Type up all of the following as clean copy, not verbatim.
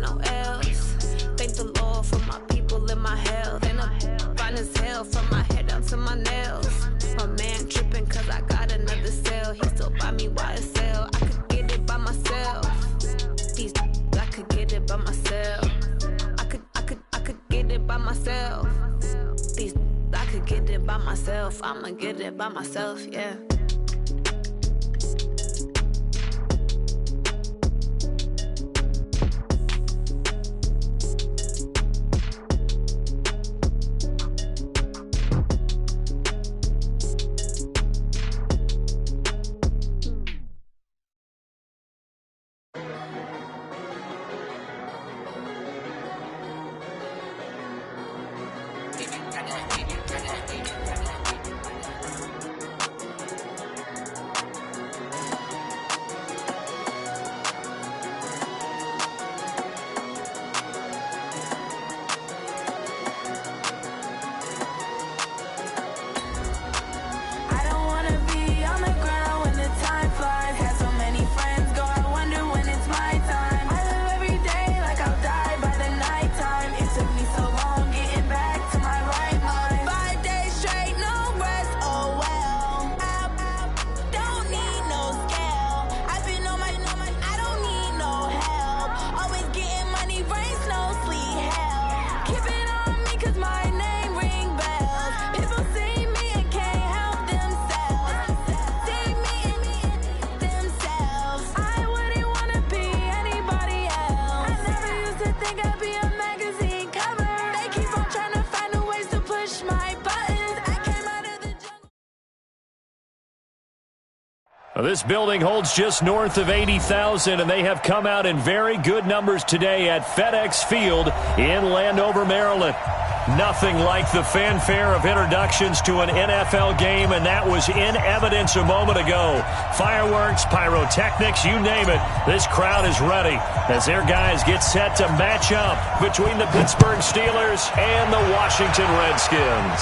no L's. Thank the Lord for my people in my health. And I'm fine as hell from my head down to my nails. My man tripping cause I got another sale. He still buy me YSL. I could get it by myself. These I could get it by myself. I could get it by myself. These I could get it by myself. I'ma get it by myself, yeah. This building holds just north of 80,000, and they have come out in very good numbers today at FedEx Field in Landover, Maryland. Nothing like the fanfare of introductions to an NFL game, and that was in evidence a moment ago. Fireworks, pyrotechnics, you name it. This crowd is ready as their guys get set to match up between the Pittsburgh Steelers and the Washington Redskins.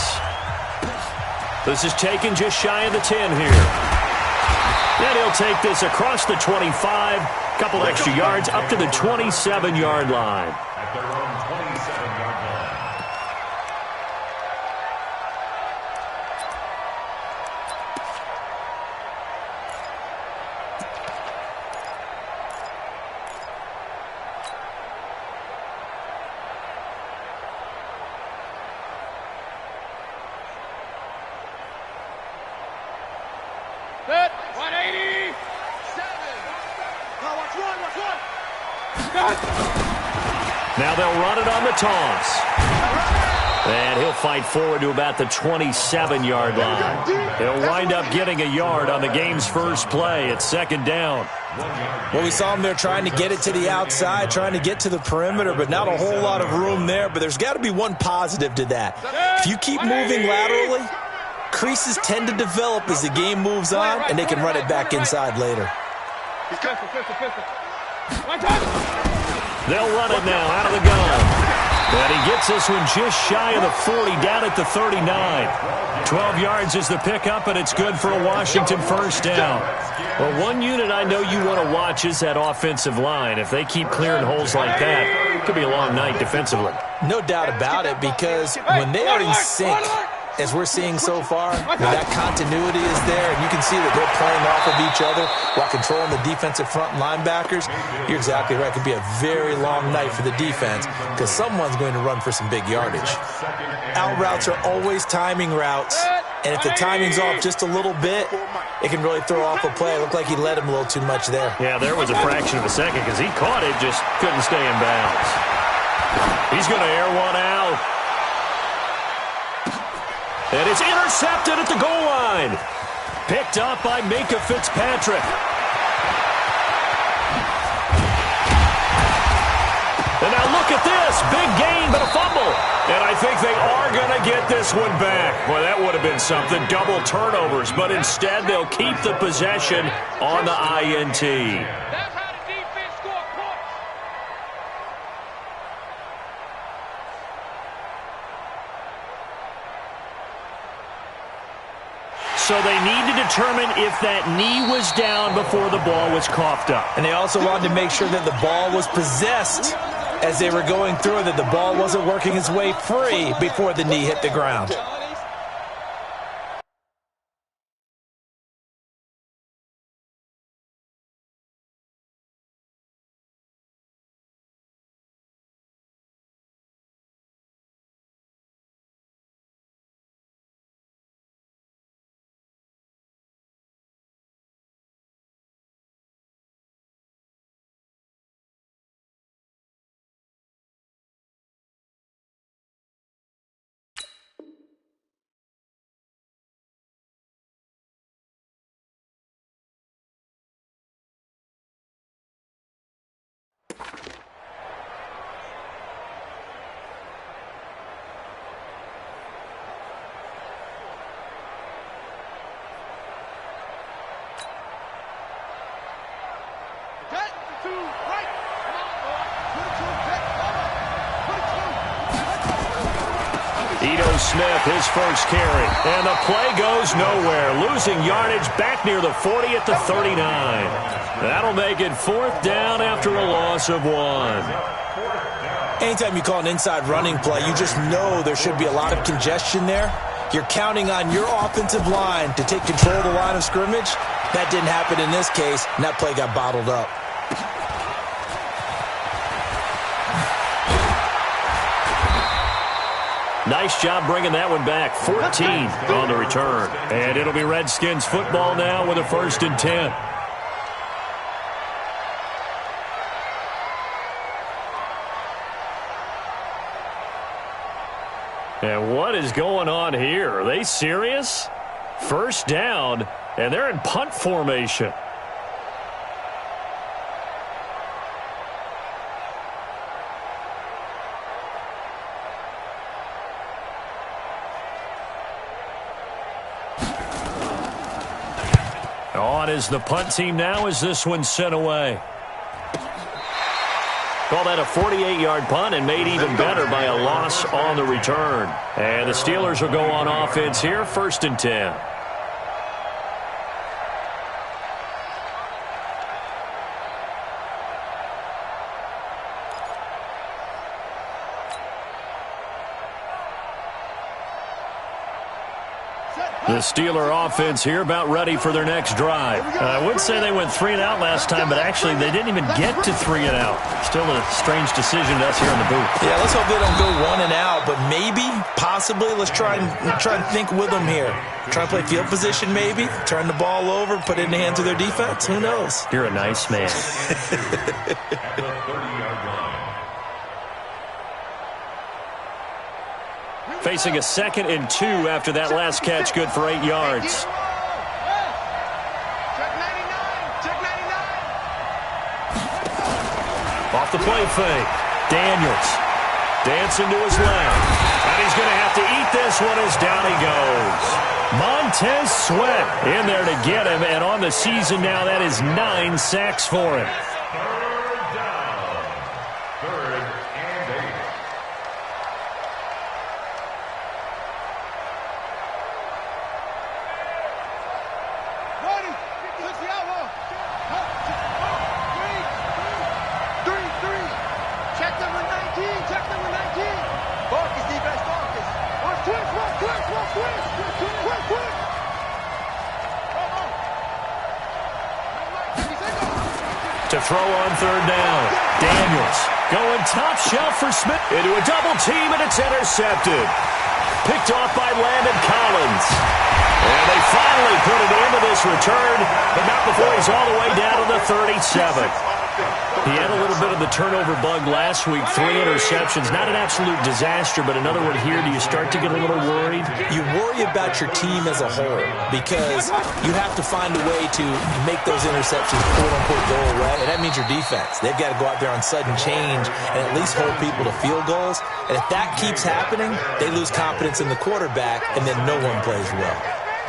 This is taken just shy of the 10 here. And he'll take this across the 25, couple extra yards up to the 27-yard line. At their own 27-yard line. Set, 180, 7. Now watch one. Now they'll run it on the toss. And he'll fight forward to about the 27-yard line. He'll wind up getting a yard on the game's first play. It's second down. Well, we saw him there trying to get it to the outside, trying to get to the perimeter, but not a whole lot of room there. But there's got to be one positive to that. If you keep moving laterally, creases tend to develop as the game moves on, and they can run it back inside later. They'll run it now out of the gun. And he gets this one just shy of the 40, down at the 39. 12 yards is the pickup, and it's good for a Washington first down. Well, one unit I know you want to watch is that offensive line. If they keep clearing holes like that, it could be a long night defensively. No doubt about it, because when they are in sync, as we're seeing so far, that continuity is there, and you can see that they're playing off of each other while controlling the defensive front linebackers. You're exactly right. It could be a very long night for the defense because someone's going to run for some big yardage. Out routes are always timing routes, and if the timing's off just a little bit, it can really throw off a play. It looked like he led him a little too much there. Yeah, there was a fraction of a second because he caught it, just couldn't stay in bounds. He's going to air one out. And it's intercepted at the goal line. Picked up by Minka Fitzpatrick. And now look at this. Big gain, but a fumble. And I think they are going to get this one back. Well, that would have been something. Double turnovers. But instead, they'll keep the possession on the INT. So they need to determine if that knee was down before the ball was coughed up. And they also wanted to make sure that the ball was possessed as they were going through that the ball wasn't working its way free before the knee hit the ground. Smith, his first carry. And the play goes nowhere. Losing yardage back near the 40 at the 39. That'll make it 4th down after a loss of 1. Anytime you call an inside running play, you just know there should be a lot of congestion there. You're counting on your offensive line to take control of the line of scrimmage. That didn't happen in this case, and that play got bottled up. Nice job bringing that one back. 14 on the return. And it'll be Redskins football now with a 1st and 10. And what is going on here? Are they serious? 1st down, and they're in punt formation. On is the punt team now as this one's sent away. Call that a 48-yard punt and made even better by a loss on the return. And the Steelers will go on offense here, 1st and 10. The Steeler offense here about ready for their next drive. I would say they went 3 and out last time, but actually they didn't even get to 3 and out. Still a strange decision to us here in the booth. Yeah, let's hope they don't go 1 and out, but maybe, possibly, let's try and think with them here. Try and play field position maybe, turn the ball over, put it in the hands of their defense. Who knows? You're a nice man. Facing a 2nd and 2 after that last catch, good for 8 yards. Off the play fake. Daniels dancing to his left. And he's going to have to eat this one as down he goes. Montez Sweat in there to get him, and on the season now, that is 9 sacks for him. To throw on 3rd down. Daniels going top shelf for Smith. Into a double team, and it's intercepted. Picked off by Landon Collins. And they finally put it into this return, but not before he's all the way down to the 37. He had a little bit of the turnover bug last week. 3 interceptions. Not an absolute disaster, but another one here. Do you start to get a little worried? You worry about your team as a whole because you have to find a way to make those interceptions quote-unquote go away, and that means your defense. They've got to go out there on sudden change and at least hold people to field goals. And if that keeps happening, they lose confidence in the quarterback, and then no one plays well.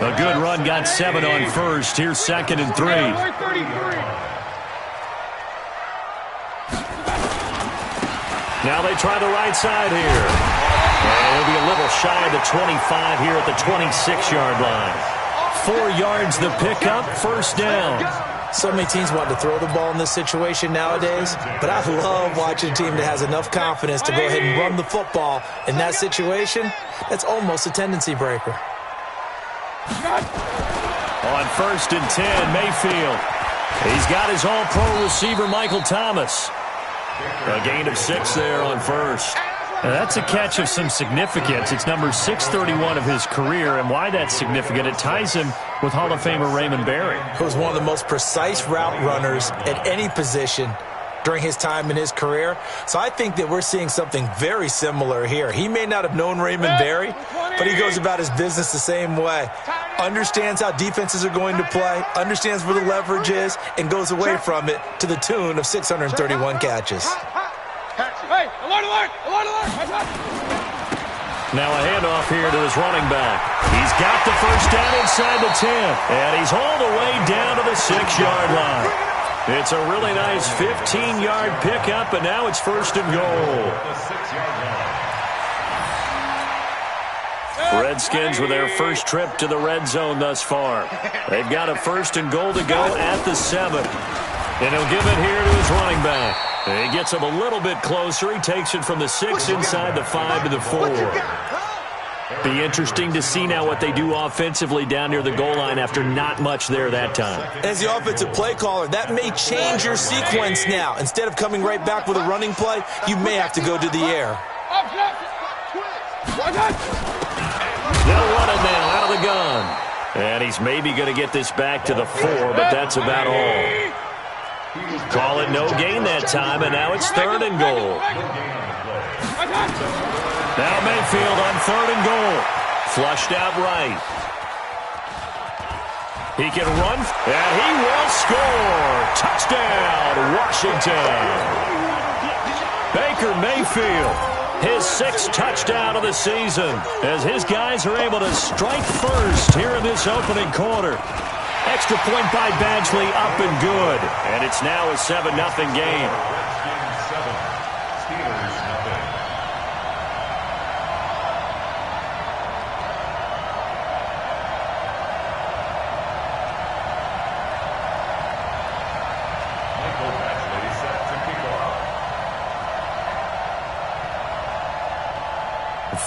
A good run, got 7 on 1st. Here's 2nd and 3. Now they try the right side here. And it'll be a little shy of the 25 here at the 26-yard line. 4 yards the pickup, 1st down. So many teams want to throw the ball in this situation nowadays, but I love watching a team that has enough confidence to go ahead and run the football. In that situation, that's almost a tendency breaker. On 1st and 10, Mayfield. He's got his all-pro receiver, Michael Thomas. A gain of 6 there on 1st. Now that's a catch of some significance. It's number 631 of his career, and why that's significant, it ties him with Hall of Famer Raymond Berry, who was one of the most precise route runners at any position during his time in his career. So I think that we're seeing something very similar here. He may not have known Raymond Berry, but he goes about his business the same way. Understands how defenses are going to play, understands where the leverage is, and goes away from it to the tune of 631 catches. Hey, alert, alert, alert, alert. Now a handoff here to his running back. He's got the first down inside the 10, and he's all the way down to the 6-yard line. It's a really nice 15-yard pickup, and now it's 1st and goal. Redskins with their first trip to the red zone thus far. They've got a 1st and goal to go at the 7. And he'll give it here to his running back. He gets him a little bit closer. He takes it from the 6 inside the 5 to the 4. Be interesting to see now what they do offensively down near the goal line after not much there that time. As the offensive play caller, that may change your sequence now. Instead of coming right back with a running play, you may have to go to the air. They'll run it now out of the gun. And he's maybe going to get this back to the 4, but that's about all. Call it no gain that time, and now it's 3rd and goal. Now Mayfield on 3rd and goal. Flushed out right. He can run, and he will score. Touchdown, Washington. Baker Mayfield, his 6th touchdown of the season, as his guys are able to strike first here in this opening quarter. Extra point by Badgley, up and good. And it's now a 7-0 game.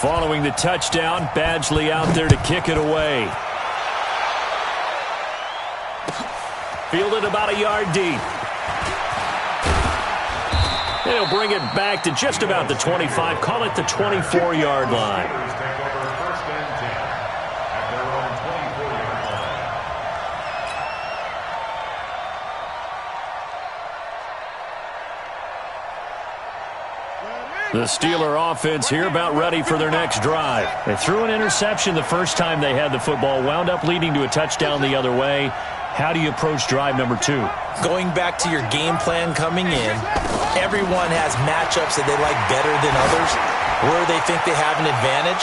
Following the touchdown, Badgley out there to kick it away. Fielded about a yard deep. He'll bring it back to just about the 25. Call it the 24-yard line. The Steeler offense here about ready for their next drive. They threw an interception the first time they had the football, wound up leading to a touchdown the other way. How do you approach drive number 2? Going back to your game plan coming in, everyone has matchups that they like better than others, where they think they have an advantage.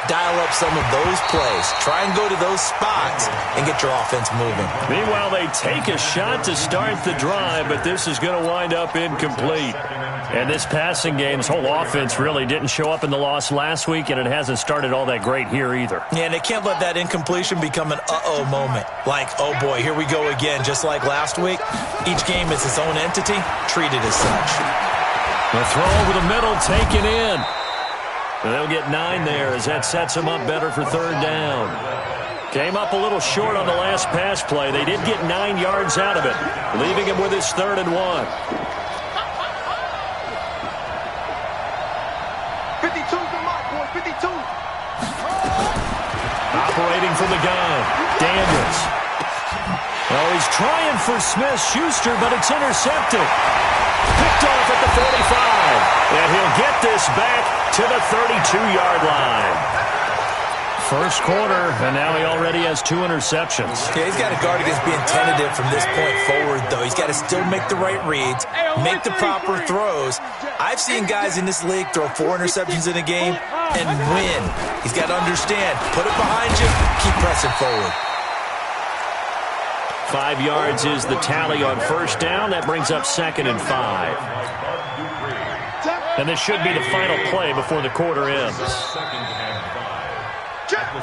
Dial up some of those plays. Try and go to those spots and get your offense moving. Meanwhile, they take a shot to start the drive, but this is going to wind up incomplete. And this passing game's whole offense really didn't show up in the loss last week, and it hasn't started all that great here either. Yeah, and they can't let that incompletion become an uh-oh moment. Like, oh boy, here we go again, just like last week. Each game is its own entity, treated as such. The throw over the middle, taken in. And they'll get 9 there as that sets them up better for 3rd down. Came up a little short on the last pass play. They did get 9 yards out of it, leaving him with his 3rd and 1. 52's the mark, boy, 52. Operating from the gun, Daniels. Oh, he's trying for Smith-Schuster, but it's intercepted. Picked off at the 45. And he'll get this back to the 32-yard line. First quarter, and now he already has 2 interceptions. Yeah, he's got to guard against being tentative from this point forward, though. He's got to still make the right reads, make the proper throws. I've seen guys in this league throw 4 interceptions in a game and win. He's got to understand, put it behind you, keep pressing forward. 5 yards is the tally on first down. That brings up 2nd and 5. And this should be the final play before the quarter ends.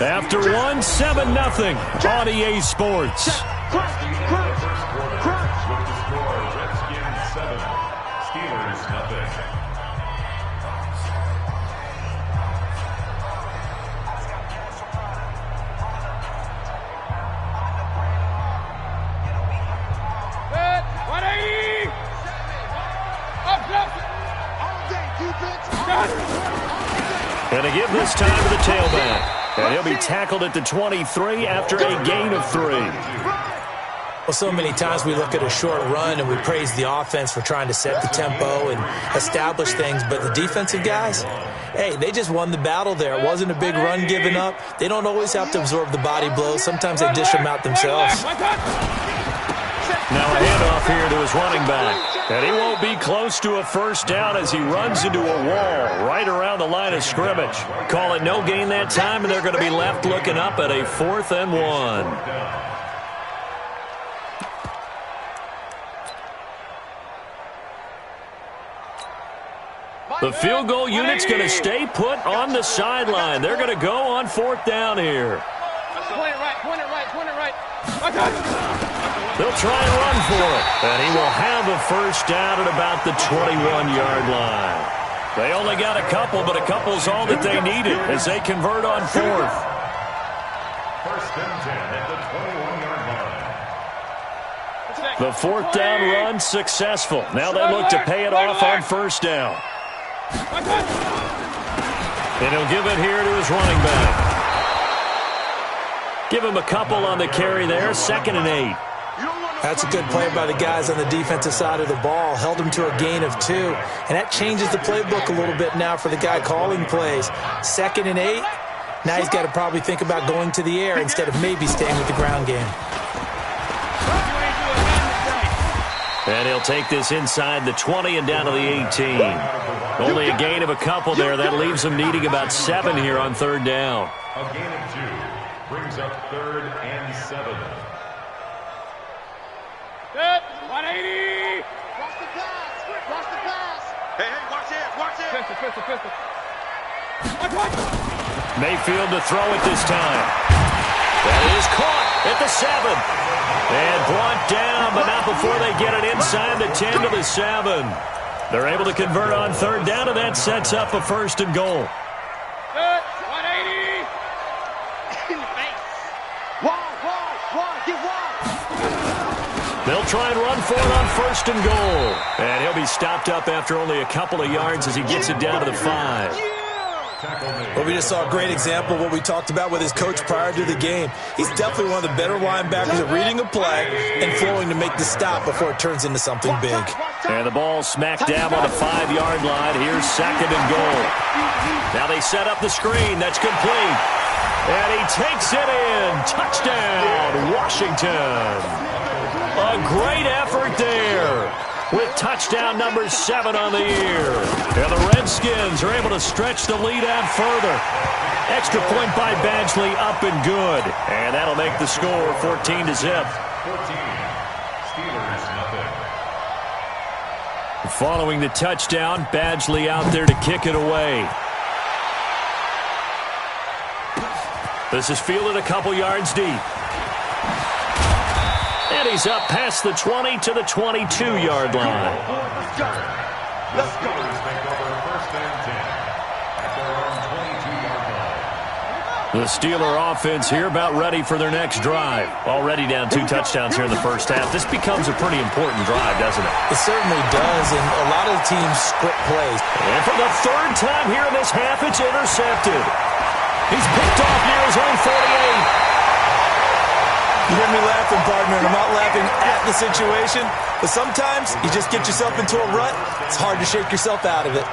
After one, 7-0 on EA Sports. with the score Redskins 7, Steelers nothing. And to give this time to the tailback. And he'll be tackled at the 23 after a gain of 3. Well, so many times we look at a short run and we praise the offense for trying to set the tempo and establish things, but the defensive guys, hey, they just won the battle there. It wasn't a big run given up. They don't always have to absorb the body blows. Sometimes they dish them out themselves. Now a handoff here to his running back. And he won't be close to a first down as he runs into a wall right around the line of scrimmage. Call it no gain that time, and they're going to be left looking up at a 4th and 1. The field goal unit's going to stay put on the sideline. They're going to go on 4th down here. Point it right. They'll try and run for it. And he will have a first down at about the 21-yard line. They only got a couple, but a couple's all that they needed as they convert on 4th. First and 10 at the 21-yard line. The 4th down run successful. Now they look to pay it off on first down. And he'll give it here to his running back. Give him a couple on the carry there. 2nd and 8. That's a good play by the guys on the defensive side of the ball. Held him to a gain of 2. And that changes the playbook a little bit now for the guy calling plays. 2nd and 8. Now he's got to probably think about going to the air instead of maybe staying with the ground game. And he'll take this inside the 20 and down to the 18. Only a gain of a couple there. That leaves him needing about 7 here on 3rd down. A gain of 2 brings up 3rd and 7. Good. 180. Watch the pass. Hey, watch it. Pistol. Mayfield to throw it this time. That is caught at the 7. And brought down, but not before they get it inside the 10 to the 7. They're able to convert on 3rd down, and that sets up a 1st and goal. Good. 180. In the face. Wide. Get wide. They'll try and run for it on 1st and goal. And he'll be stopped up after only a couple of yards as he gets it down to the 5. Well, we just saw a great example of what we talked about with his coach prior to the game. He's definitely one of the better linebackers at reading a play and flowing to make the stop before it turns into something big. And the ball smacked down on the 5-yard line. Here's 2nd and goal. Now they set up the screen. That's complete. And he takes it in. Touchdown, Washington. A great effort there with touchdown number 7 on the year. And the Redskins are able to stretch the lead out further. Extra point by Badgley, up and good. And that'll make the score 14-0. 14. Steelers nothing. Following the touchdown, Badgley out there to kick it away. This is fielded a couple yards deep. And he's up past the 20 to the 22-yard line. The Steelers take over 1st and 10 at their own 22-yard line. The Steeler offense here about ready for their next drive. Already down 2 touchdowns here in the first half. This becomes a pretty important drive, doesn't it? It certainly does, and a lot of teams script plays. And for the 3rd time here in this half, it's intercepted. He's picked off near his own 48. You hear me laughing, partner, and I'm not laughing at the situation, but sometimes you just get yourself into a rut. It's hard to shake yourself out of it.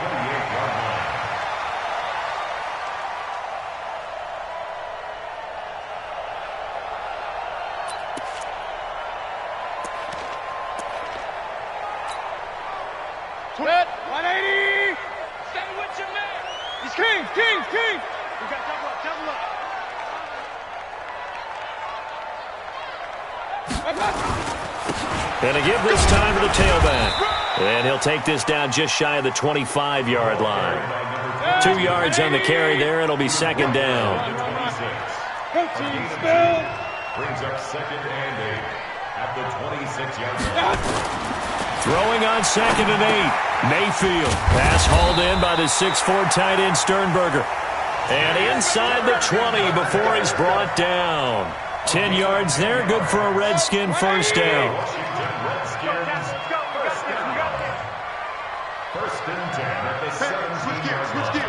Good. 180. Stay with your man. He's king. We got double up. And to give this time to the tailback. And he'll take this down just shy of the 25-yard line. 2 yards on the carry there. It'll be 2nd down. Brings up 2nd and 8. at the 26-yard line. Throwing on 2nd and 8. Mayfield. Pass hauled in by the 6'4" tight end Sternberger. And inside the 20 before he's brought down. 10 yards there, good for a Redskin first down. Washington Redskins, first down. First and 10 at the 17-yard line.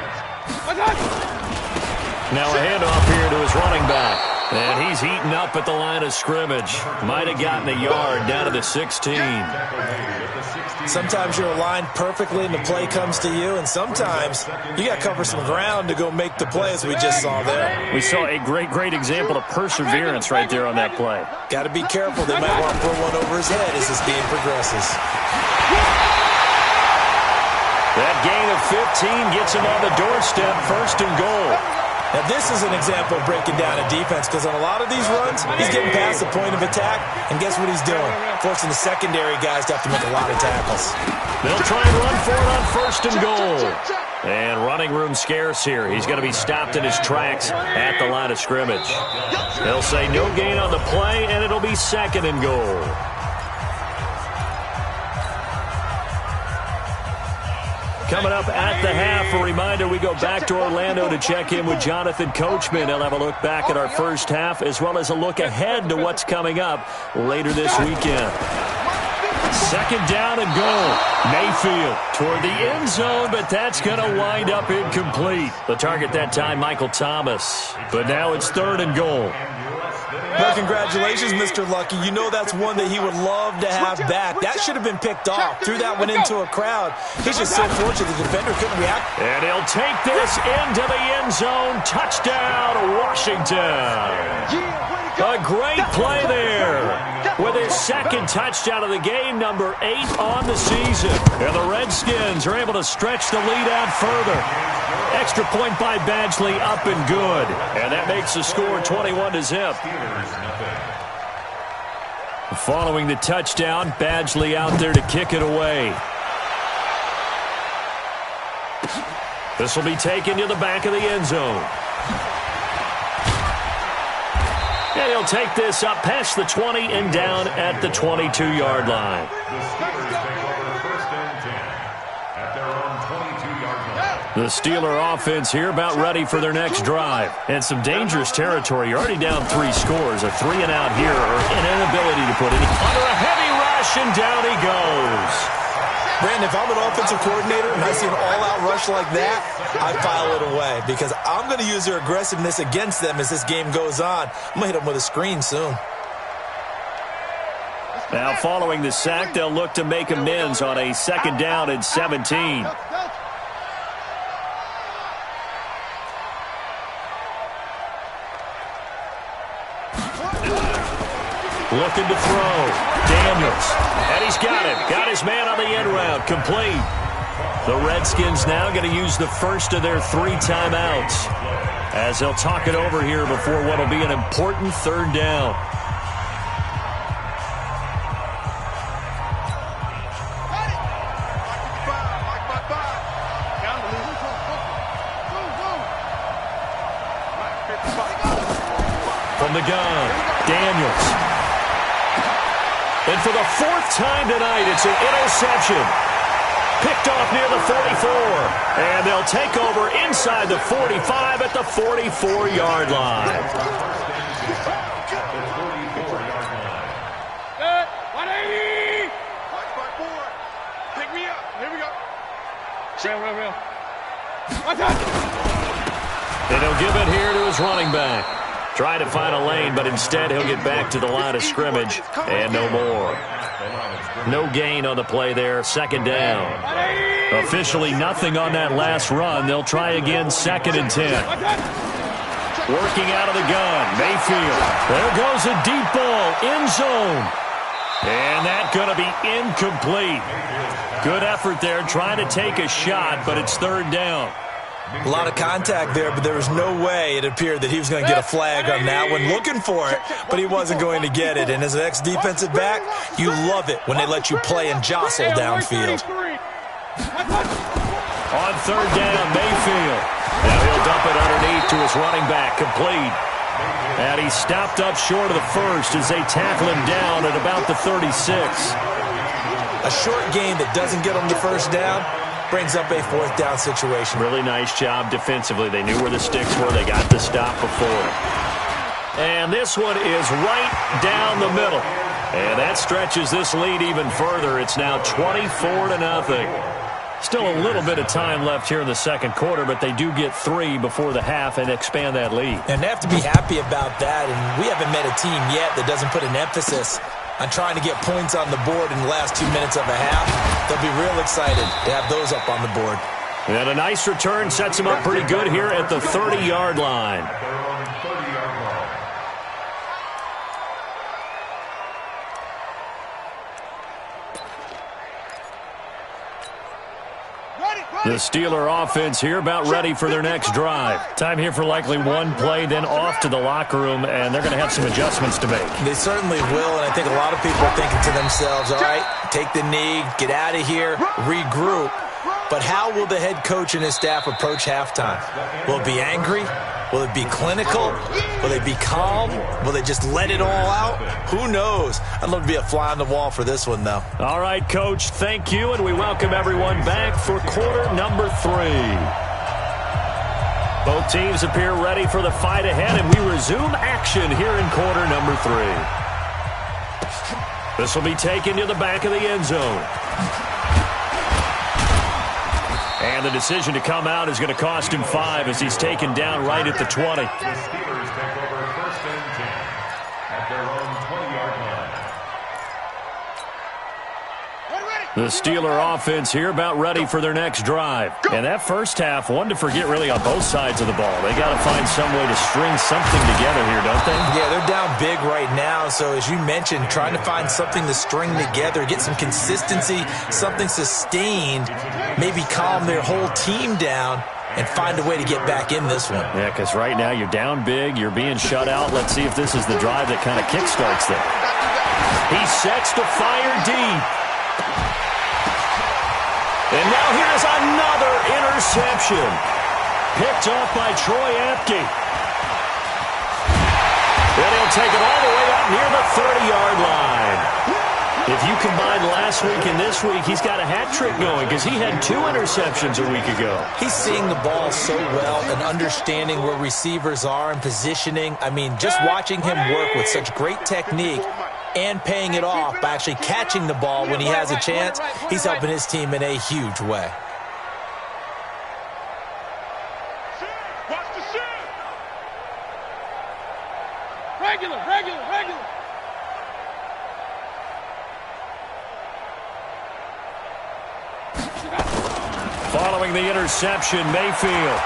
Now a handoff here to his running back. And he's heating up at the line of scrimmage. Might have gotten a yard down to the 16. Sometimes you're aligned perfectly and the play comes to you, and sometimes you got to cover some ground to go make the play, as we just saw there. We saw a great example of perseverance right there on that play. Got to be careful. They might want to throw one over his head as this game progresses. That gain of 15 gets him on the doorstep, 1st and goal. Now, this is an example of breaking down a defense, because on a lot of these runs, he's getting past the point of attack, and guess what he's doing? Forcing the secondary guys to have to make a lot of tackles. They'll try and run for it on 1st and goal. And running room scarce here. He's going to be stopped in his tracks at the line of scrimmage. They'll say no gain on the play, and it'll be 2nd and goal. Coming up at the half, a reminder, we go back to Orlando to check in with Jonathan Coachman. He'll have a look back at our first half, as well as a look ahead to what's coming up later this weekend. 2nd down and goal. Mayfield toward the end zone, but that's going to wind up incomplete. The target that time, Michael Thomas. But now it's 3rd and goal. Well, congratulations, Mr. Lucky. You know that's one that he would love to have back. That should have been picked off. Threw that one into a crowd. He's just so fortunate the defender couldn't react. And he'll take this into the end zone. Touchdown, Washington. A great play there. With his 2nd touchdown of the game, number 8 on the season. And the Redskins are able to stretch the lead out further. Extra point by Badgley, up and good. And that makes the score 21-0. Following the touchdown, Badgley out there to kick it away. This will be taken to the back of the end zone. And he'll take this up past the 20 and down at the 22-yard line. The Steeler offense here about ready for their next drive. And some dangerous territory. You're already down 3 scores. A 3-and-out here, or an inability to put any under a heavy rush, and down he goes. Brandon, if I'm an offensive coordinator and I see an all-out rush like that, I file it away, because I'm going to use their aggressiveness against them as this game goes on. I'm going to hit them with a screen soon. Now, following the sack, they'll look to make amends on a 2nd down and 17. Looking to throw. Daniels. And he's got it. Got his man on the end route. Complete. The Redskins now going to use the first of their 3 timeouts, as they'll talk it over here before what will be an important 3rd down. From the gun, Daniels. And for the 4th time tonight, it's an interception. Picked off near the 44. And they'll take over inside the 45 at the 44-yard line. 180! Pick me up. Here we go. Real. And he'll give it here to his running back. Trying to find a lane, but instead he'll get back to the line of scrimmage, and no more. No gain on the play there, 2nd down. Officially nothing on that last run. They'll try again, 2nd and 10. Working out of the gun, Mayfield. There goes a deep ball, end zone. And that's going to be incomplete. Good effort there, trying to take a shot, but it's 3rd down. A lot of contact there, but there was no way it appeared that he was going to get a flag on that one. Looking for it, but he wasn't going to get it. And as an ex-defensive back, you love it when they let you play and jostle downfield. On 3rd down, Mayfield. Now he'll dump it underneath to his running back, complete. And he stopped up short of the first as they tackle him down at about the 36. A short game that doesn't get them the first down brings up a fourth down situation. Really nice job defensively. They knew where the sticks were. They got the stop before. And this one is right down the middle. And that stretches this lead even further. It's now 24-0. Still a little bit of time left here in the second quarter, but they do get 3 before the half and expand that lead. And they have to be happy about that. And we haven't met a team yet that doesn't put an emphasis on trying to get points on the board in the last 2 minutes of a half. They'll be real excited to have those up on the board. And a nice return sets them up pretty good here at the 30-yard line. The Steeler offense here about ready for their next drive. Time here for likely one play, then off to the locker room, and they're going to have some adjustments to make. They certainly will, and I think a lot of people are thinking to themselves, all right, take the knee, get out of here, regroup. But how will the head coach and his staff approach halftime? Will it be angry? Will it be clinical? Will they be calm? Will they just let it all out? Who knows? I'd love to be a fly on the wall for this one, though. All right, Coach, thank you, and we welcome everyone back for quarter number 3. Both teams appear ready for the fight ahead, and we resume action here in quarter number 3. This will be taken to the back of the end zone. And the decision to come out is going to cost him 5 as he's taken down right at the 20. The Steelers take over first and 10 at their own 20-yard line. The Steeler offense here about ready for their next drive. And that first half, one to forget really on both sides of the ball. They got to find some way to string something together here, don't they? Yeah, they're down big right now. So as you mentioned, trying to find something to string together, get some consistency, something sustained, maybe calm their whole team down and find a way to get back in this one. Yeah, because right now you're down big, you're being shut out. Let's see if this is the drive that kind of kickstarts them. He sets to fire deep. And now here's another interception. Picked off by Troy Apke. And he'll take it all the way up near the 30-yard line. If you combine last week and this week, he's got a hat trick going because he had 2 interceptions a week ago. He's seeing the ball so well and understanding where receivers are and positioning. I mean, just watching him work with such great technique and paying it off by actually catching the ball when he has a chance, he's helping his team in a huge way. Watch the shit. Regular. Following the interception, Mayfield.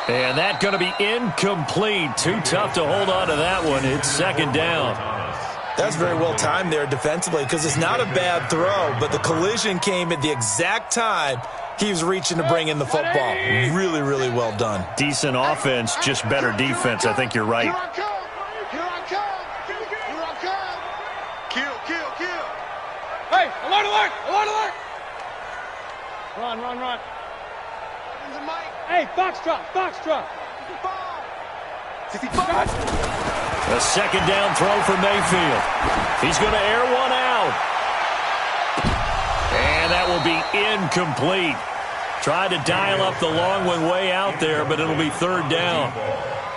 And that's going to be incomplete. Too tough to hold on to that one. It's second down. That's very well timed there defensively because it's not a bad throw, but the collision came at the exact time he was reaching to bring in the football. Really, really well done. Decent offense, just better defense. I think you're right. Here I come. Kill. Hey, alert. Run. Hey, Foxtrot. A second down throw for Mayfield. He's going to air one out. And that will be incomplete. Tried to dial up the long one way out there, but it'll be third down.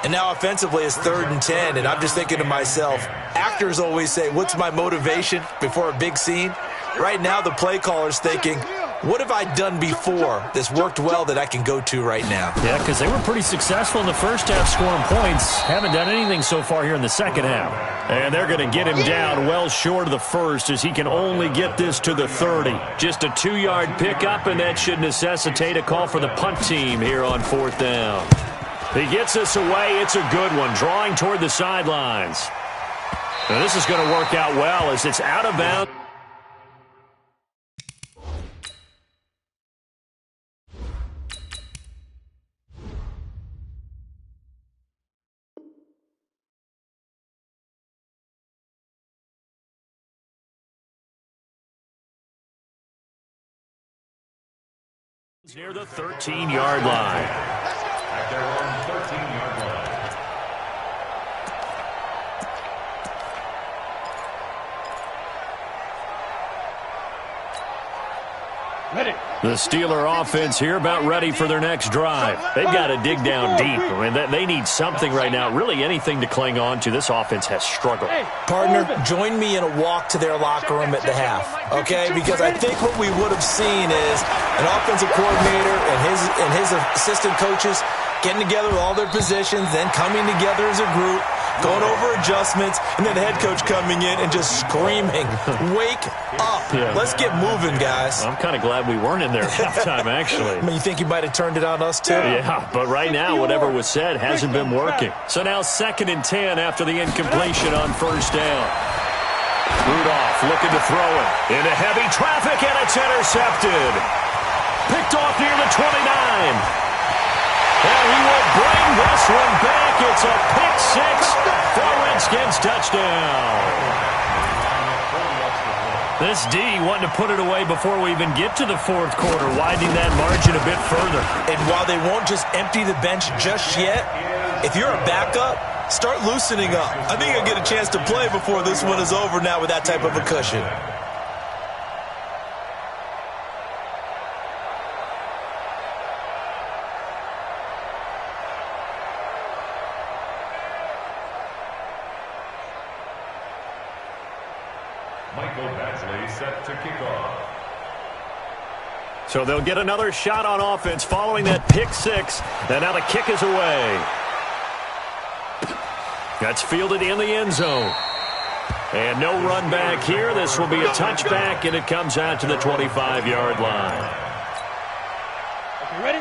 And now offensively it's 3rd and 10, and I'm just thinking to myself, actors always say, what's my motivation before a big scene? Right now the play caller's thinking, what have I done before that's worked well that I can go to right now? Yeah, because they were pretty successful in the first half scoring points. Haven't done anything so far here in the second half. And they're going to get him down well short of the first as he can only get this to the 30. Just a 2-yard pickup, and that should necessitate a call for the punt team here on 4th down. He gets this away. It's a good one, drawing toward the sidelines. Now, this is going to work out well as it's out of bounds. Near the 13-yard line. at their own 13-yard line. The Steeler offense here about ready for their next drive. They've got to dig down deep. I mean, they need something right now, really anything to cling on to. This offense has struggled. Partner, join me in a walk to their locker room at the half, okay? Because I think what we would have seen is an offensive coordinator and his assistant coaches getting together with all their positions, then coming together as a group, going over adjustments, and then the head coach coming in and just screaming, wake up. Yeah. Let's get moving, guys. I'm kind of glad we weren't in there at halftime, actually. I mean, you think you might have turned it on us, too? Yeah, but right now, whatever was said hasn't been working. So now 2nd and 10 after the incompletion on 1st down. Rudolph looking to throw it into heavy traffic, and it's intercepted. Picked off near the 29. And he will bring this one back. It's a pick 6 for Redskins touchdown. This D wanting to put it away before we even get to the 4th quarter, widening that margin a bit further. And while they won't just empty the bench just yet, if you're a backup, start loosening up. I think you'll get a chance to play before this one is over now with that type of a cushion. Set to kick off. So they'll get another shot on offense following that pick 6. And now the kick is away. That's fielded in the end zone. And no run back here. This will be a touchback, and it comes out to the 25-yard line.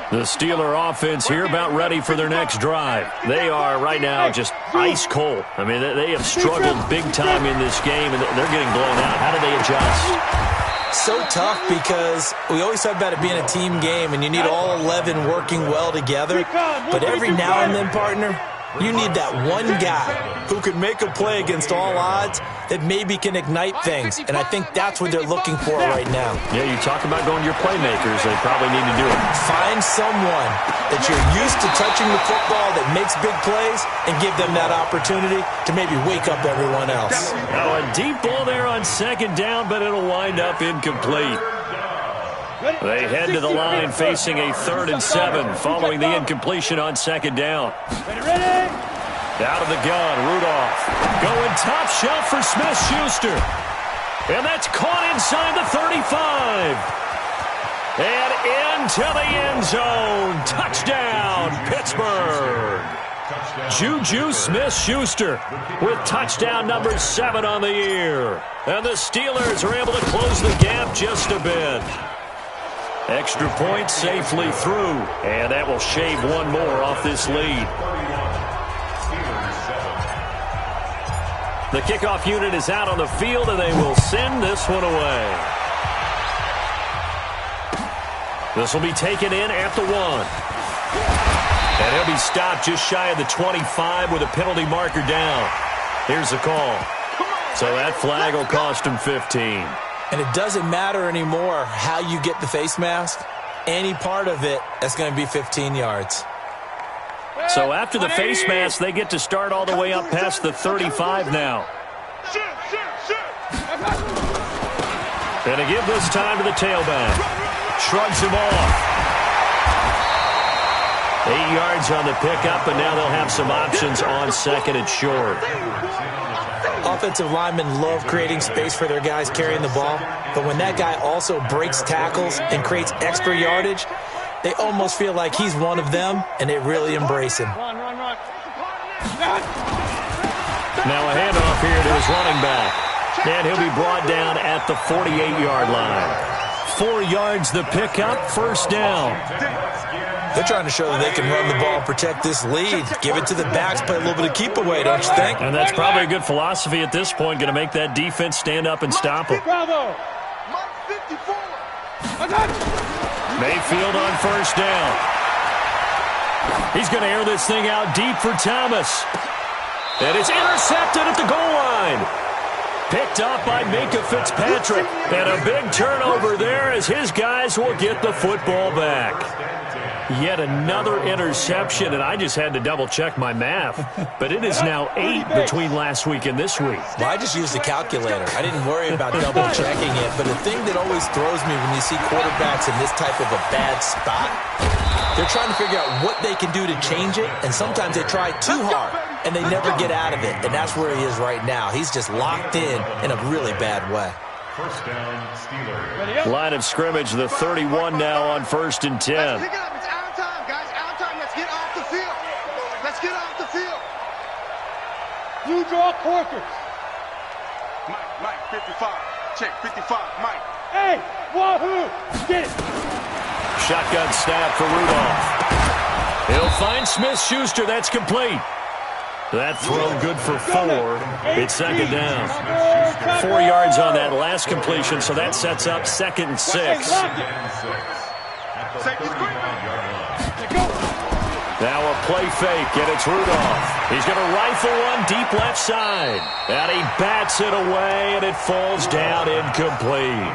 The Steeler offense here about ready for their next drive. They are right now just ice cold. I mean, they have struggled big time in this game, and they're getting blown out. How do they adjust? So tough because we always talk about it being a team game, and you need all 11 working well together. But every now and then, partner, you need that one guy who can make a play against all odds that maybe can ignite things. And I think that's what they're looking for right now. Yeah, you talk about going to your playmakers. They probably need to do it. Find someone that you're used to touching the football that makes big plays and give them that opportunity to maybe wake up everyone else. Now a deep ball there on 2nd down, but it'll wind up incomplete. They head to the line facing a 3rd and 7 following the incompletion on 2nd down. Out of the gun, Rudolph going top shelf for Smith-Schuster. And that's caught inside the 35. And into the end zone. Touchdown, Pittsburgh. Juju Smith-Schuster with touchdown number 7 on the year. And the Steelers are able to close the gap just a bit. Extra point safely through, and that will shave one more off this lead. The kickoff unit is out on the field, and they will send this one away. This will be taken in at the 1. And he'll be stopped just shy of the 25 with a penalty marker down. Here's the call. So that flag will cost him 15. And it doesn't matter anymore how you get the face mask. Any part of it, that's going to be 15 yards. So after the face mask, they get to start all the way up past the 35 now. And to give this time to the tailback. Shrugs him off. 8 yards on the pickup, and now they'll have some options on 2nd and short. Offensive linemen love creating space for their guys carrying the ball, but when that guy also breaks tackles and creates extra yardage, they almost feel like he's one of them, and they really embrace him. Run. Now a handoff here to his running back, and he'll be brought down at the 48-yard line. 4 yards the pickup, 1st down. They're trying to show that they can run the ball and protect this lead. Give it to the backs, play a little bit of keep away, don't you think? And that's probably a good philosophy at this point, going to make that defense stand up and stop them. Mayfield on 1st down. He's going to air this thing out deep for Thomas. And it's intercepted at the goal line. Picked off by Minka Fitzpatrick. And a big turnover there as his guys will get the football back. Yet another interception, and I just had to double-check my math. But it is now 8 between last week and this week. Well, I just used a calculator. I didn't worry about double-checking it. But the thing that always throws me when you see quarterbacks in this type of a bad spot, they're trying to figure out what they can do to change it, and sometimes they try too hard, and they never get out of it. And that's where he is right now. He's just locked in a really bad way. First down, Steelers. Line of scrimmage, the 31 now on 1st and 10. Let's pick it up. It's out of time, guys. Out of time. Let's get off the field. Let's get off the field. You draw quarters. Mike, 55. Check, 55. Mike. Hey, wahoo! Get it. Shotgun snap for Rudolph. He'll find Smith-Schuster. That's complete. That throw good for 4. It's second down. 4 yards on that last completion, so that sets up 2nd and 6. Now a play fake, and it's Rudolph. He's going to rifle one deep left side. And he bats it away, and it falls down incomplete.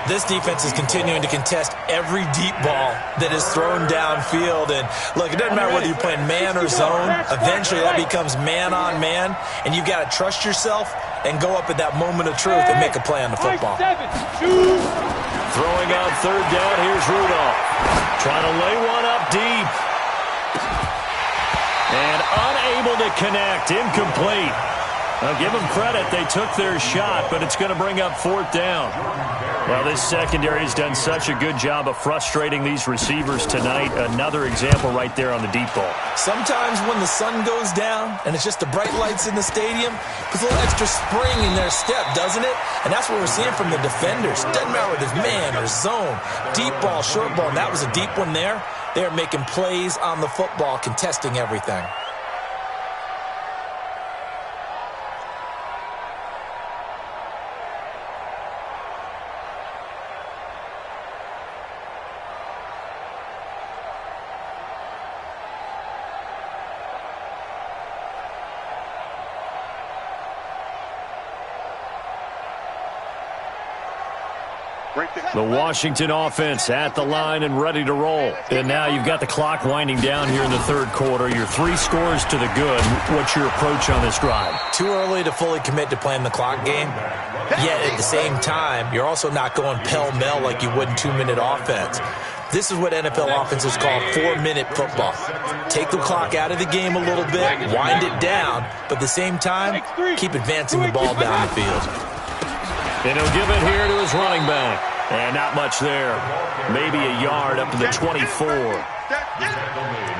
This defense is continuing to contest every deep ball that is thrown downfield. And, look, it doesn't matter whether you're playing man or zone. Eventually, that becomes man-on-man, and you've got to trust yourself and go up at that moment of truth and make a play on the football. Throwing on 3rd down, here's Rudolph. Trying to lay one up deep. And unable to connect, incomplete. I'll give them credit. They took their shot, but it's going to bring up 4th down. Well, this secondary has done such a good job of frustrating these receivers tonight. Another example right there on the deep ball. Sometimes when the sun goes down and it's just the bright lights in the stadium, puts a little extra spring in their step, doesn't it? And that's what we're seeing from the defenders. Doesn't matter whether it's man or zone, deep ball, short ball, and that was a deep one there. They're making plays on the football, contesting everything. The Washington offense at the line and ready to roll. And now you've got the clock winding down here in the 3rd quarter. You're 3 scores to the good. What's your approach on this drive? Too early to fully commit to playing the clock game. Yet at the same time, you're also not going pell-mell like you would in 2-minute offense. This is what NFL offenses call 4-minute football. Take the clock out of the game a little bit, wind it down, but at the same time, keep advancing the ball down the field. And he'll give it here to his running back. And not much there. Maybe a yard up to the 24.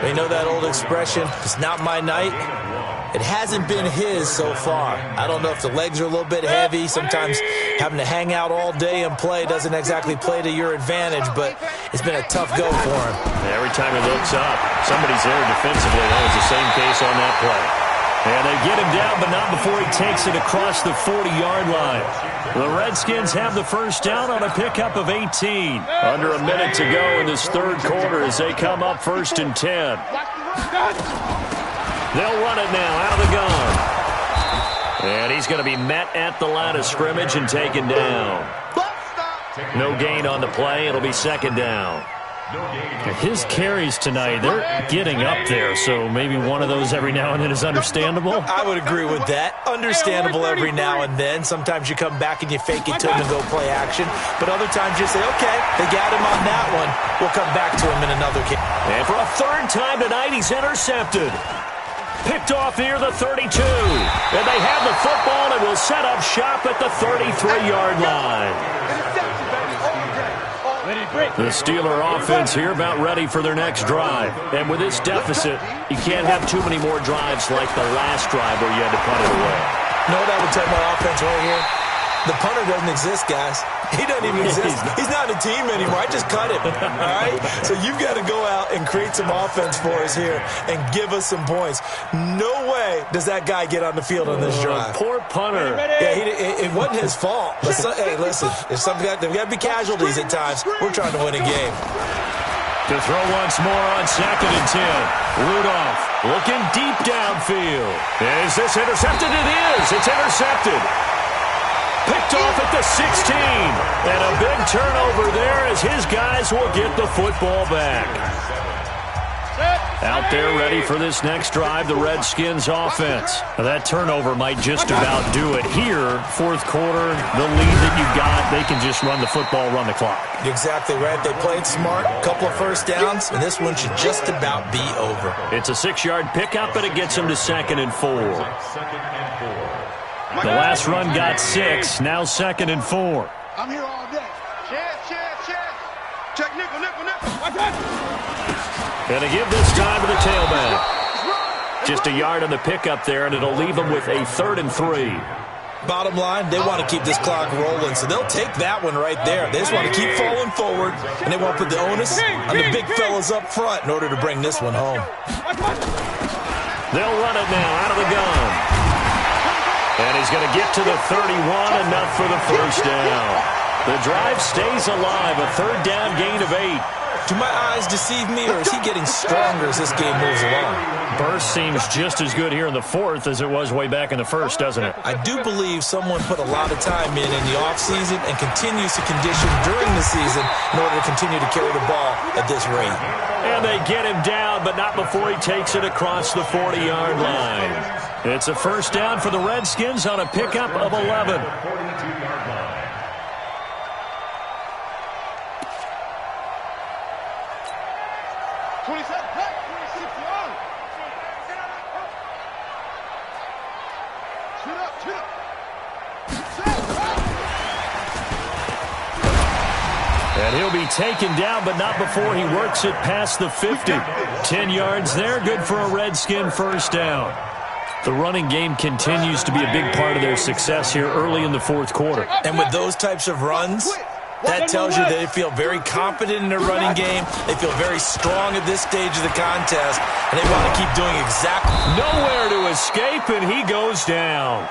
They know that old expression, it's not my night. It hasn't been his so far. I don't know if the legs are a little bit heavy. Sometimes having to hang out all day and play doesn't exactly play to your advantage, but it's been a tough go for him. Every time he looks up, somebody's there defensively. That was the same case on that play. And they get him down, but not before he takes it across the 40-yard line. The Redskins have the first down on a pickup of 18. Under a minute to go in this 3rd quarter as they come up 1st and 10. They'll run it now out of the gun. And he's going to be met at the line of scrimmage and taken down. No gain on the play. It'll be 2nd down. His carries tonight, they're getting up there, so maybe one of those every now and then is understandable. I would agree with that. Understandable every now and then. Sometimes you come back and you fake it to him and go play action. But other times you say, okay, they got him on that one. We'll come back to him in another game. And for a 3rd time tonight, he's intercepted. Picked off near the 32. And they have the football and will set up shop at the 33-yard line. The Steeler offense here about ready for their next drive. And with this deficit, you can't have too many more drives like the last drive where you had to punt it away. You know what I would tell my offense right here? The punter doesn't exist, guys. He doesn't even exist. He's not a team anymore. I just cut him, all right? So you've got to go out and create some offense for us here and give us some points. No way does that guy get on the field on this drive. Poor punter. Yeah, it wasn't his fault. But hey, listen, if there's got to be casualties at times. We're trying to win a game. To throw once more on 2nd and 10. Rudolph looking deep downfield. Is this intercepted? It is. It's intercepted. Picked off at the 16. And a big turnover there as his guys will get the football back. Out there ready for this next drive, the Redskins offense. Now, that turnover might just about do it. Here, fourth quarter, the lead that you've got, they can just run the football, run the clock. You're exactly right. They played smart, a couple of first downs, and this one should just about be over. It's a 6-yard pickup, and it gets them to 2nd and 4. The last run got 6, now 2nd and 4. I'm here all day. Chance. Check nickel. Watch that. Going to give this time to the tailback. Just a yard on the pickup there, and it'll leave them with a 3rd and 3. Bottom line, they want to keep this clock rolling, so they'll take that one right there. They just want to keep falling forward, and they want to put the onus on the big fellas up front in order to bring this one home. They'll run it now out of the gun. And he's going to get to the 31, enough for the first down. The drive stays alive, a 3rd down gain of 8. Do my eyes deceive me, or is he getting stronger as this game moves along? Burst seems just as good here in the 4th as it was way back in the 1st, doesn't it? I do believe someone put a lot of time in the offseason and continues to condition during the season in order to continue to carry the ball at this rate. And they get him down, but not before he takes it across the 40-yard line. It's a first down for the Redskins on a pickup of 11. 27, 26 yards. Shoot up. And he'll be taken down, but not before he works it past the 50. 10 yards there, good for a Redskin first down. The running game continues to be a big part of their success here early in the 4th quarter. And with those types of runs, that tells you that they feel very confident in their running game. They feel very strong at this stage of the contest, and they want to keep doing exactly. Nowhere to escape, and he goes down.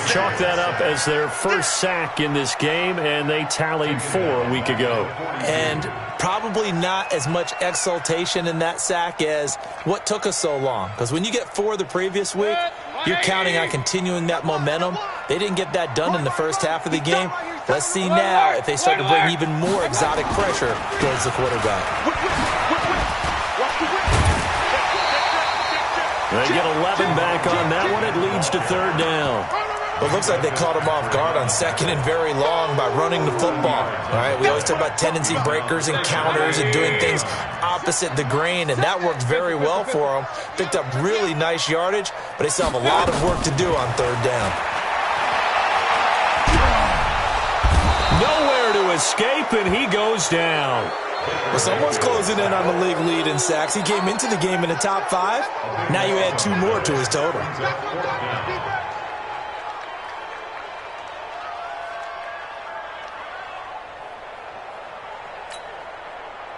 Chalk that up as their first sack in this game, and they tallied 4 a week ago. And probably not as much exultation in that sack as what took us so long. Because when you get 4 the previous week, you're counting on continuing that momentum. They didn't get that done in the first half of the game. Let's see now if they start to bring even more exotic pressure towards the quarterback. They get 11 back on that one. It leads to 3rd down. Well, it looks like they caught him off guard on 2nd and very long by running the football. All right, we always talk about tendency breakers and counters and doing things opposite the grain, and that worked very well for them. Picked up really nice yardage, but they still have a lot of work to do on 3rd down. Nowhere to escape, and he goes down. Well, someone's closing in on the league lead in sacks. He came into the game in the top 5. Now you add 2 more to his total.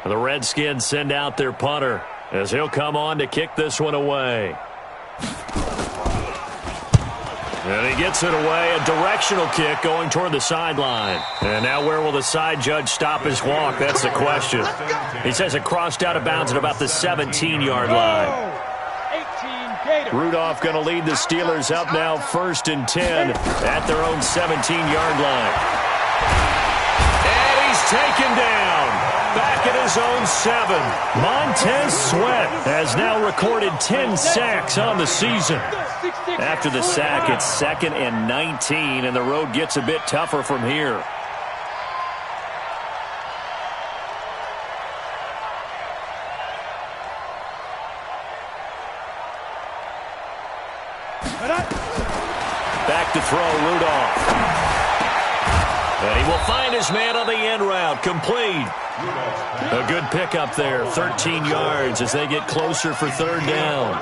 The Redskins send out their punter as he'll come on to kick this one away. And he gets it away, a directional kick going toward the sideline. And now where will the side judge stop his walk? That's the question. He says it crossed out of bounds at about the 17-yard line. Rudolph going to lead the Steelers up now 1st and 10 at their own 17-yard line. And he's taken down. Back at his own 7. Montez Sweat has now recorded 10 sacks on the season. After the sack, it's 2nd and 19, and the road gets a bit tougher from here. Back to throw, Rudolph. And he will find his man on the end route, complete. A good pickup there, 13 yards as they get closer for 3rd down.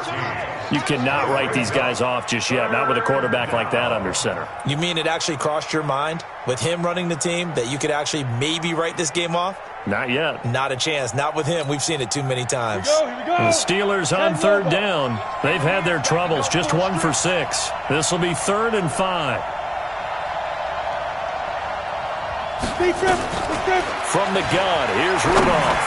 You cannot write these guys off just yet, not with a quarterback like that under center. You mean it actually crossed your mind with him running the team that you could actually maybe write this game off? Not yet. Not a chance. Not with him. We've seen it too many times. Here we go. The Steelers on 3rd down. They've had their troubles, just 1 for 6. This will be 3rd and 5. From the gun, here's Rudolph.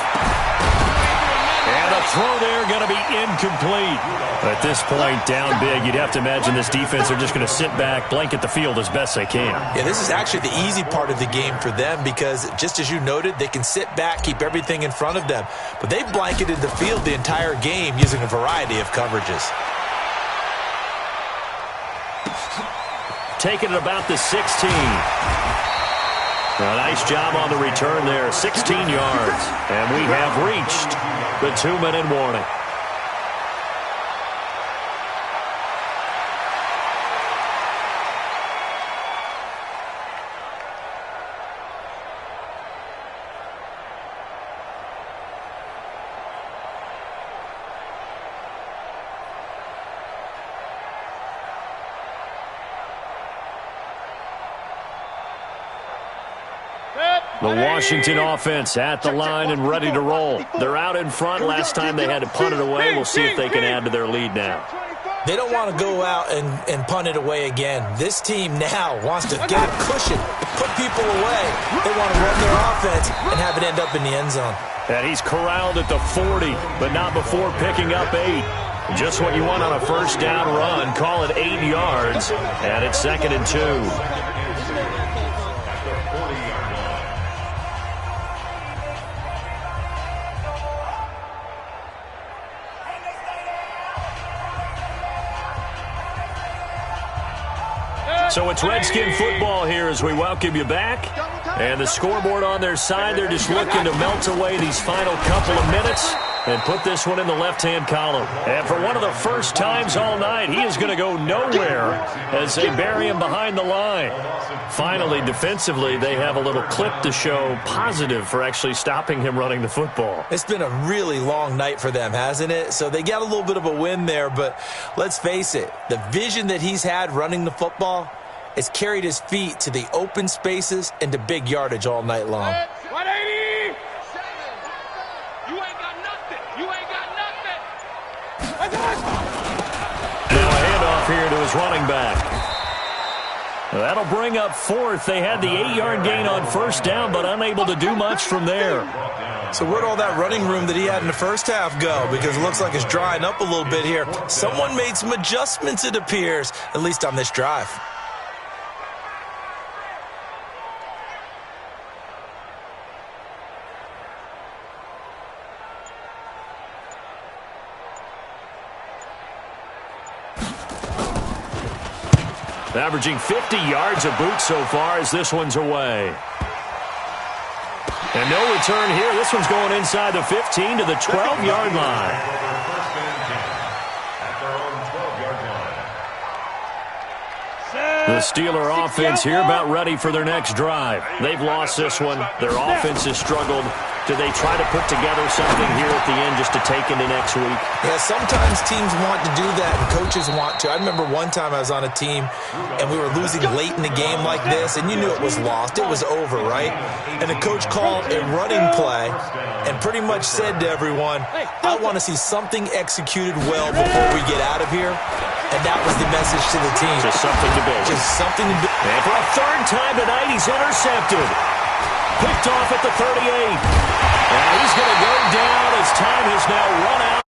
And a throw there going to be incomplete. At this point, down big, you'd have to imagine this defense are just going to sit back, blanket the field as best they can. Yeah, this is actually the easy part of the game for them because, just as you noted, they can sit back, keep everything in front of them. But they've blanketed the field the entire game using a variety of coverages. Taking it about the 16. A nice job on the return there, 16 yards. And we have reached the 2-minute warning. The Washington offense at the line and ready to roll. They're out in front. Last time they had to punt it away. We'll see if they can add to their lead now. They don't want to go out and punt it away again. This team now wants to get a cushion, put people away. They want to run their offense and have it end up in the end zone. And he's corralled at the 40, but not before picking up 8. Just what you want on a first down run. Call it 8 yards, and it's 2nd and 2. So it's Redskin football here as we welcome you back. And the scoreboard on their side, they're just looking to melt away these final couple of minutes and put this one in the left-hand column. And for one of the first times all night, he is going to go nowhere as they bury him behind the line. Finally, defensively, they have a little clip to show positive for actually stopping him running the football. It's been a really long night for them, hasn't it? So they got a little bit of a win there, but let's face it, the vision that he's had running the football has carried his feet to the open spaces and to big yardage all night long. 180! You ain't got nothing! You ain't got nothing! Now a handoff here to his running back. That'll bring up 4th. They had the 8-yard gain on first down, but unable to do much from there. So where'd all that running room that he had in the first half go? Because it looks like it's drying up a little bit here. Someone made some adjustments, it appears, at least on this drive. Averaging 50 yards a boot so far as this one's away. And no return here. This one's going inside the 15 to the 12-yard line. The Steeler offense here about ready for their next drive. They've lost this one. Their offense has struggled. Do they try to put together something here at the end just to take into next week? Yeah, sometimes teams want to do that and coaches want to. I remember one time I was on a team and we were losing late in the game like this and you knew it was lost. It was over, right? And the coach called a running play and pretty much said to everyone, I want to see something executed well before we get out of here. And that was the message to the team. Just something to build. Just something to build. And for a 3rd time tonight, he's intercepted. Picked off at the 38. And he's going to go down as time has now run out.